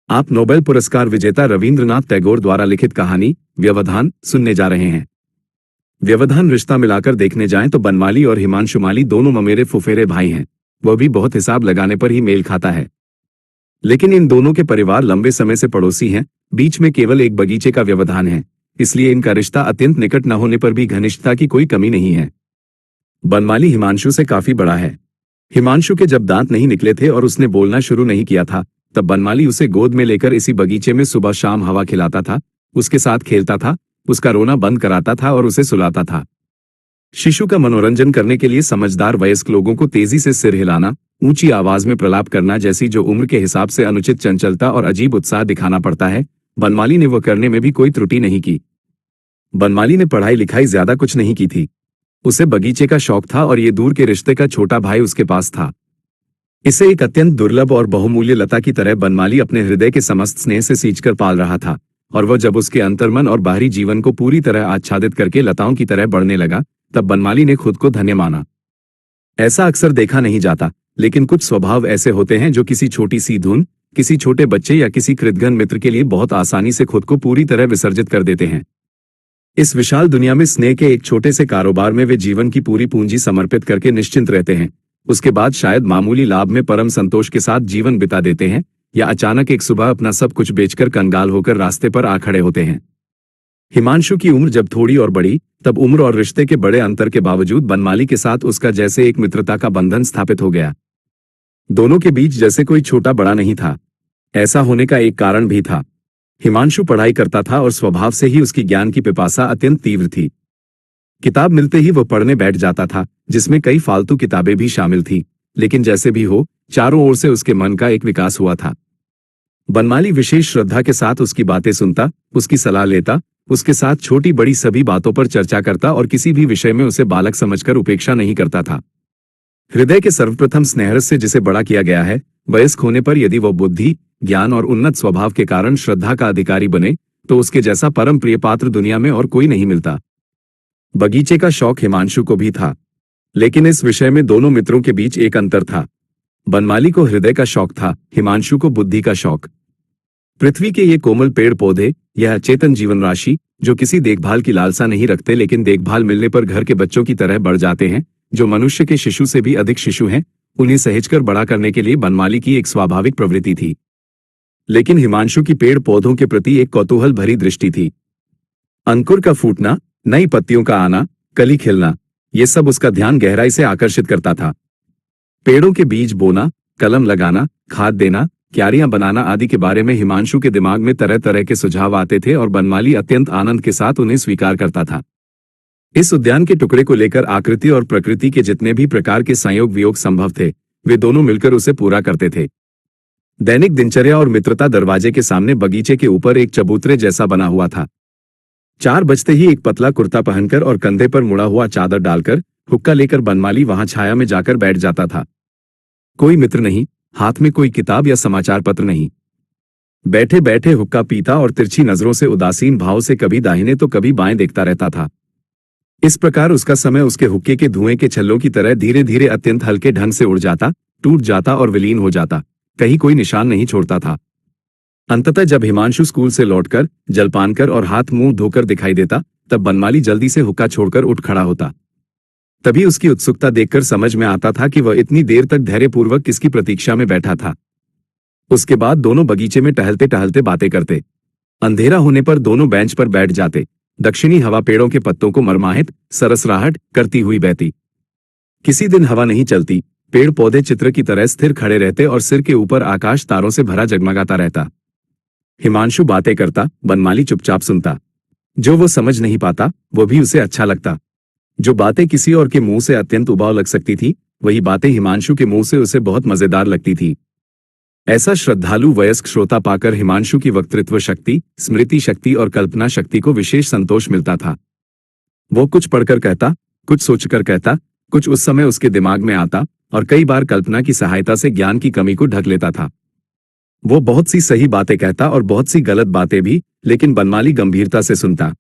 आप नोबेल पुरस्कार विजेता रवींद्रनाथ टैगोर द्वारा लिखित कहानी व्यवधान सुनने जा रहे हैं। व्यवधान रिश्ता मिलाकर देखने जाएं तो बनमाली और हिमांशुमाली दोनों ममेरे फुफेरे भाई हैं। वह भी बहुत हिसाब लगाने पर ही मेल खाता है। लेकिन इन दोनों के परिवार लंबे समय से पड़ोसी हैं, बीच में केवल एक बगीचे का व्यवधान है, इसलिए इनका रिश्ता अत्यंत निकट न होने पर भी घनिष्ठता की कोई कमी नहीं है। बनमाली हिमांशु से काफी बड़ा है। हिमांशु के जब दांत नहीं निकले थे और उसने बोलना शुरू नहीं किया था, तब बनमाली उसे गोद में लेकर इसी बगीचे में सुबह शाम हवा खिलाता था, उसके साथ खेलता था, उसका रोना बंद कराता था और उसे सुलाता था। शिशु का मनोरंजन करने के लिए समझदार वयस्क लोगों को तेजी से सिर हिलाना, ऊंची आवाज में प्रलाप करना जैसी जो उम्र के हिसाब से अनुचित चंचलता और अजीब उत्साह दिखाना पड़ता है, बनमाली ने वह करने में भी कोई त्रुटि नहीं की। बनमाली ने पढ़ाई लिखाई ज्यादा कुछ नहीं की थी। उसे बगीचे का शौक था और ये दूर के रिश्ते का छोटा भाई उसके पास था। इसे एक अत्यंत दुर्लभ और बहुमूल्य लता की तरह बनमाली अपने हृदय के समस्त स्नेह से सींचकर पाल रहा था, और वह जब उसके अंतर्मन और बाहरी जीवन को पूरी तरह आच्छादित करके लताओं की तरह बढ़ने लगा, तब बनमाली ने खुद को धन्य माना। ऐसा अक्सर देखा नहीं जाता, लेकिन कुछ स्वभाव ऐसे होते हैं जो किसी छोटी सी धुन, किसी छोटे बच्चे या किसी कृतघ्न मित्र के लिए बहुत आसानी से खुद को पूरी तरह विसर्जित कर देते हैं। इस विशाल दुनिया में स्नेह के एक छोटे से कारोबार में वे जीवन की पूरी पूंजी समर्पित करके निश्चिंत रहते हैं। उसके बाद शायद मामूली लाभ में परम संतोष के साथ जीवन बिता देते हैं, या अचानक एक सुबह अपना सब कुछ बेचकर कंगाल होकर रास्ते पर आ खड़े होते हैं। हिमांशु की उम्र जब थोड़ी और बढ़ी, तब उम्र और रिश्ते के बड़े अंतर के बावजूद बनमाली के साथ उसका जैसे एक मित्रता का बंधन स्थापित हो गया। दोनों के बीच जैसे कोई छोटा बड़ा नहीं था। ऐसा होने का एक कारण भी था। हिमांशु पढ़ाई करता था और स्वभाव से ही उसकी ज्ञान की पिपासा अत्यंत तीव्र थी। किताब मिलते ही वह पढ़ने बैठ जाता था, जिसमें कई फालतू किताबें भी शामिल थीं, लेकिन जैसे भी हो, चारों ओर से उसके मन का एक विकास हुआ था। बनमाली विशेष श्रद्धा के साथ उसकी बातें सुनता, उसकी सलाह लेता, उसके साथ छोटी बड़ी सभी बातों पर चर्चा करता और किसी भी विषय में उसे बालक समझकर उपेक्षा नहीं करता था। हृदय के सर्वप्रथम स्नेहरस से जिसे बड़ा किया गया है, वयस्क होने पर यदि वह बुद्धि, ज्ञान और उन्नत स्वभाव के कारण श्रद्धा का अधिकारी बने, तो उसके जैसा परम प्रिय पात्र दुनिया में और कोई नहीं मिलता। बगीचे का शौक हिमांशु को भी था, लेकिन इस विषय में दोनों मित्रों के बीच एक अंतर था। बनमाली को हृदय का शौक था, हिमांशु को बुद्धि का शौक। पृथ्वी के ये कोमल पेड़ पौधे, यह अचेतन जीवन राशि, जो किसी देखभाल की लालसा नहीं रखते लेकिन देखभाल मिलने पर घर के बच्चों की तरह बढ़ जाते हैं, जो मनुष्य के शिशु से भी अधिक शिशु हैं, उन्हें सहेजकर बड़ा करने के लिए बनमाली की एक स्वाभाविक प्रवृत्ति थी। लेकिन हिमांशु की पेड़ पौधों के प्रति एक कौतूहल भरी दृष्टि थी। अंकुर का फूटना, नई पत्तियों का आना, कली खिलना, ये सब उसका ध्यान गहराई से आकर्षित करता था। पेड़ों के बीज बोना, कलम लगाना, खाद देना, क्यारियां बनाना आदि के बारे में हिमांशु के दिमाग में तरह तरह के सुझाव आते थे और बनमाली अत्यंत आनंद के साथ उन्हें स्वीकार करता था। इस उद्यान के टुकड़े को लेकर आकृति और प्रकृति के जितने भी प्रकार के संयोग वियोग संभव थे, वे दोनों मिलकर उसे पूरा करते थे। दैनिक दिनचर्या और मित्रता दरवाजे के सामने बगीचे के ऊपर एक चबूतरे जैसा बना हुआ था। 4 बजते ही एक पतला कुर्ता पहनकर और कंधे पर मुड़ा हुआ चादर डालकर, हुक्का लेकर बनमाली वहां छाया में जाकर बैठ जाता था। कोई मित्र नहीं, हाथ में कोई किताब या समाचार पत्र नहीं। बैठे बैठे हुक्का पीता और तिरछी नजरों से उदासीन भाव से कभी दाहिने तो कभी बाएं देखता रहता था। इस प्रकार उसका समय उसके हुक्के के धुएं के छल्लों की तरह धीरे धीरे अत्यंत हल्के ढंग से उड़ जाता, टूट जाता और विलीन हो जाता, कहीं कोई निशान नहीं छोड़ता था। अंततः जब हिमांशु स्कूल से लौटकर, जलपान कर और हाथ मुंह धोकर दिखाई देता, तब बनमाली जल्दी से हुक्का छोड़कर उठ खड़ा होता। तभी उसकी उत्सुकता देखकर समझ में आता था कि वह इतनी देर तक धैर्यपूर्वक किसकी प्रतीक्षा में बैठा था। उसके बाद दोनों बगीचे में टहलते टहलते बातें करते। अंधेरा होने पर दोनों बेंच पर बैठ जाते। दक्षिणी हवा पेड़ों के पत्तों को मरमाहित, सरसराहट करती हुई बहती। किसी दिन हवा नहीं चलती, पेड़ पौधे चित्र की तरह स्थिर खड़े रहते और सिर के ऊपर आकाश तारों से भरा जगमगाता रहता। हिमांशु बातें करता, बनमाली चुपचाप सुनता। जो वो समझ नहीं पाता, वो भी उसे अच्छा लगता। जो बातें किसी और के मुंह से अत्यंत उबाऊ लग सकती थी, वही बातें हिमांशु के मुंह से उसे बहुत मजेदार लगती थी। ऐसा श्रद्धालु वयस्क श्रोता पाकर हिमांशु की वक्तृत्व शक्ति, स्मृति शक्ति और कल्पना शक्ति को विशेष संतोष मिलता था। वो कुछ पढ़कर कहता, कुछ सोचकर कहता, कुछ उस समय उसके दिमाग में आता, और कई बार कल्पना की सहायता से ज्ञान की कमी को ढक लेता था। वो बहुत सी सही बातें कहता और बहुत सी गलत बातें भी, लेकिन बनमाली गंभीरता से सुनता।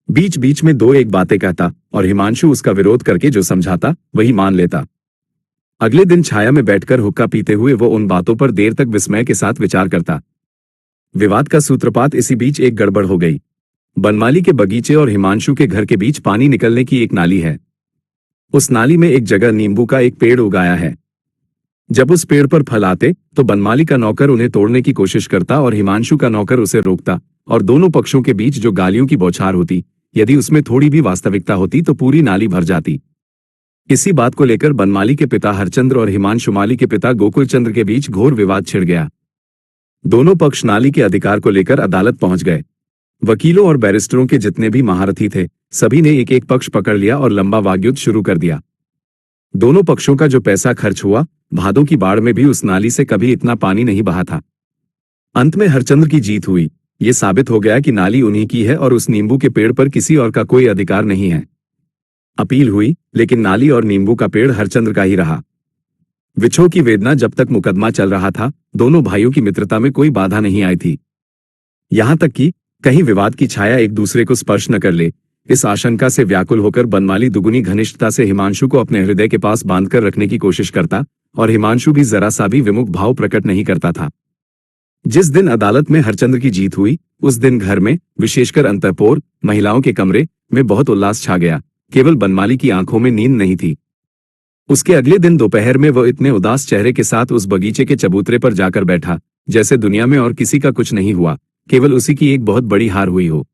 बीच बीच में 2-1 बातें कहता और हिमांशु उसका विरोध करके जो समझाता वही मान लेता। अगले दिन छाया में बैठकर हुक्का पीते हुए वो उन बातों पर देर तक विस्मय के साथ विचार करता। विवाद का सूत्रपात इसी बीच एक गड़बड़ हो गई। बनमाली के बगीचे और हिमांशु के घर के बीच पानी निकलने की एक नाली है। उस नाली में एक जगह नींबू का एक पेड़ उगाया है। जब उस पेड़ पर फल आते तो बनमाली का नौकर उन्हें तोड़ने की कोशिश करता और हिमांशु का नौकर उसे रोकता, और दोनों पक्षों के बीच जो गालियों की बौछार होती, यदि उसमें थोड़ी भी वास्तविकता होती तो पूरी नाली भर जाती। इसी बात को लेकर बनमाली के पिता हरचंद्र और हिमांशुमाली के पिता गोकुलचंद्र के बीच घोर विवाद छिड़ गया। दोनों पक्ष नाली के अधिकार को लेकर अदालत पहुंच गए। वकीलों और बैरिस्टरों के जितने भी महारथी थे, सभी ने एक एक पक्ष पकड़ लिया और लंबा वाग्युद्ध शुरू कर दिया। दोनों पक्षों का जो पैसा खर्च हुआ, भादों की बाढ़ में भी उस नाली से कभी इतना पानी नहीं बहा था। अंत में हरचंद्र की जीत हुई। ये साबित हो गया कि नाली उन्हीं की है और उस नींबू के पेड़ पर किसी और का कोई अधिकार नहीं है। अपील हुई, लेकिन नाली और नींबू का पेड़ हरचंद्र का ही रहा। विछोह की वेदना जब तक मुकदमा चल रहा था, दोनों भाइयों की मित्रता में कोई बाधा नहीं आई थी। यहां तक कि कहीं विवाद की छाया एक दूसरे को स्पर्श न कर ले, इस आशंका से व्याकुल होकर बनमाली दुगुनी घनिष्ठता से हिमांशु को अपने हृदय के पास बांधकर रखने की कोशिश करता, और हिमांशु भी जरा सा भी विमुख भाव प्रकट नहीं करता था। जिस दिन अदालत में हरचंद्र की जीत हुई, उस दिन घर में, विशेषकर अंतःपुर महिलाओं के कमरे में बहुत उल्लास छा गया। केवल बनमाली की आंखों में नींद नहीं थी। उसके अगले दिन दोपहर में वह इतने उदास चेहरे के साथ उस बगीचे के चबूतरे पर जाकर बैठा, जैसे दुनिया में और किसी का कुछ नहीं हुआ, केवल उसी की एक बहुत बड़ी हार हुई हो।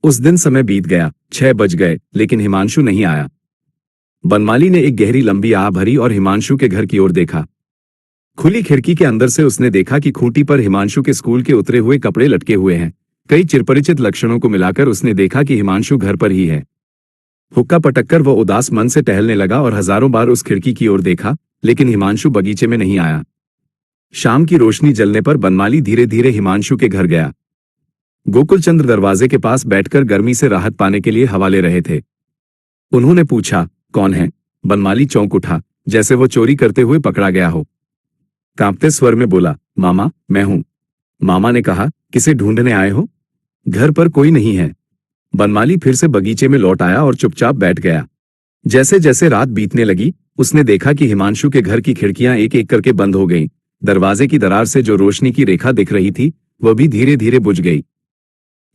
उस दिन समय बीत गया, 6 बज गए, लेकिन हिमांशु नहीं आया। बनमाली ने एक गहरी लंबी आह भरी और हिमांशु के घर की ओर देखा। खुली खिड़की के अंदर से उसने देखा कि खूंटी पर हिमांशु के स्कूल के उतरे हुए कपड़े लटके हुए हैं। कई चिरपरिचित लक्षणों को मिलाकर उसने देखा कि हिमांशु घर पर ही है। हुक्का पटककर वो उदास मन से टहलने लगा और हजारों बार उस खिड़की की ओर देखा, लेकिन हिमांशु बगीचे में नहीं आया। शाम की रोशनी जलने पर बनमाली धीरे धीरे हिमांशु के घर गया। गोकुलचंद्र दरवाजे के पास बैठकर गर्मी से राहत पाने के लिए हवा ले रहे थे। उन्होंने पूछा, कौन है? बनमाली चौंक उठा, जैसे वो चोरी करते हुए पकड़ा गया हो। कांपते स्वर में बोला, मामा, मैं हूं। मामा ने कहा, किसे ढूंढने आए हो? घर पर कोई नहीं है। बनमाली फिर से बगीचे में लौट आया और चुपचाप बैठ गया। जैसे जैसे रात बीतने लगी, उसने देखा कि हिमांशु के घर की खिड़कियां एक एक करके बंद हो गईं। दरवाजे की दरार से जो रोशनी की रेखा दिख रही थी, वह भी धीरे धीरे बुझ गई।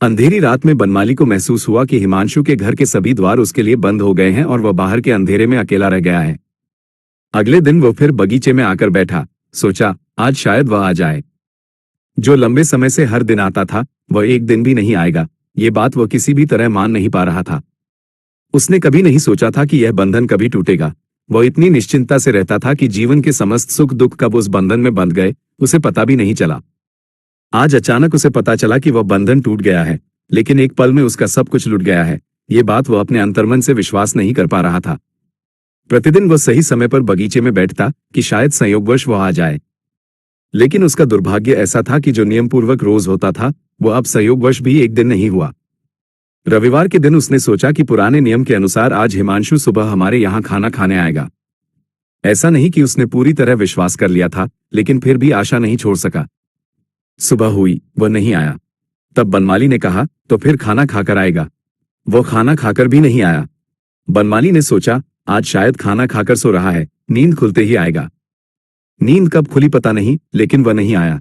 अंधेरी रात में बनमाली को महसूस हुआ कि हिमांशु के घर के सभी द्वार उसके लिए बंद हो गए हैं और वह बाहर के अंधेरे में अकेला रह गया है। अगले दिन वो फिर बगीचे में आकर बैठा। सोचा, आज शायद वह आ जाए। जो लंबे समय से हर दिन आता था, वह एक दिन भी नहीं आएगा। ये बात वह किसी भी तरह मान नहीं पा रहा था। उसने कभी नहीं सोचा था कि यह बंधन कभी टूटेगा। वह इतनी निश्चिंतता से रहता था कि जीवन के समस्त सुख दुख कब उस बंधन में बंध गए, उसे पता भी नहीं चला। आज अचानक उसे पता चला कि वह बंधन टूट गया है, लेकिन एक पल में उसका सब कुछ लुट गया है। ये बात वह अपने अंतर्मन से विश्वास नहीं कर पा रहा था। प्रतिदिन वह सही समय पर बगीचे में बैठता कि शायद संयोगवश वह आ जाए, लेकिन उसका दुर्भाग्य ऐसा था कि जो नियमपूर्वक रोज होता था, वह अब संयोगवश भी एक दिन नहीं हुआ। रविवार के दिन उसने सोचा कि पुराने नियम के अनुसार आज हिमांशु सुबह हमारे यहाँ खाना खाने आएगा। ऐसा नहीं कि उसने पूरी तरह विश्वास कर लिया था, लेकिन फिर भी आशा नहीं छोड़ सका। सुबह हुई, वह नहीं आया। तब बनमाली ने कहा, तो फिर खाना खाकर आएगा। वो खाना खाकर भी नहीं आया। बनमाली ने सोचा, आज शायद खाना खाकर सो रहा है, नींद खुलते ही आएगा। नींद कब खुली पता नहीं, लेकिन वह नहीं आया।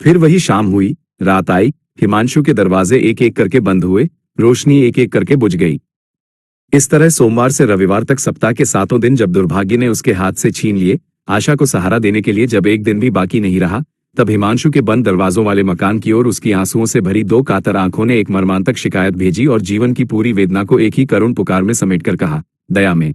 फिर वही शाम हुई, रात आई, हिमांशु के दरवाजे एक एक करके बंद हुए, रोशनी एक एक करके बुझ गई। इस तरह सोमवार से रविवार तक सप्ताह के 7 दिन जब दुर्भाग्य ने उसके हाथ से छीन लिए, आशा को सहारा देने के लिए जब एक दिन भी बाकी नहीं रहा, तब हिमांशु के बंद दरवाजों वाले मकान की ओर उसकी आंसुओं से भरी 2 कातर आंखों ने एक मर्मांतक शिकायत भेजी और जीवन की पूरी वेदना को एक ही करुण पुकार में समेटकर कहा, दया में।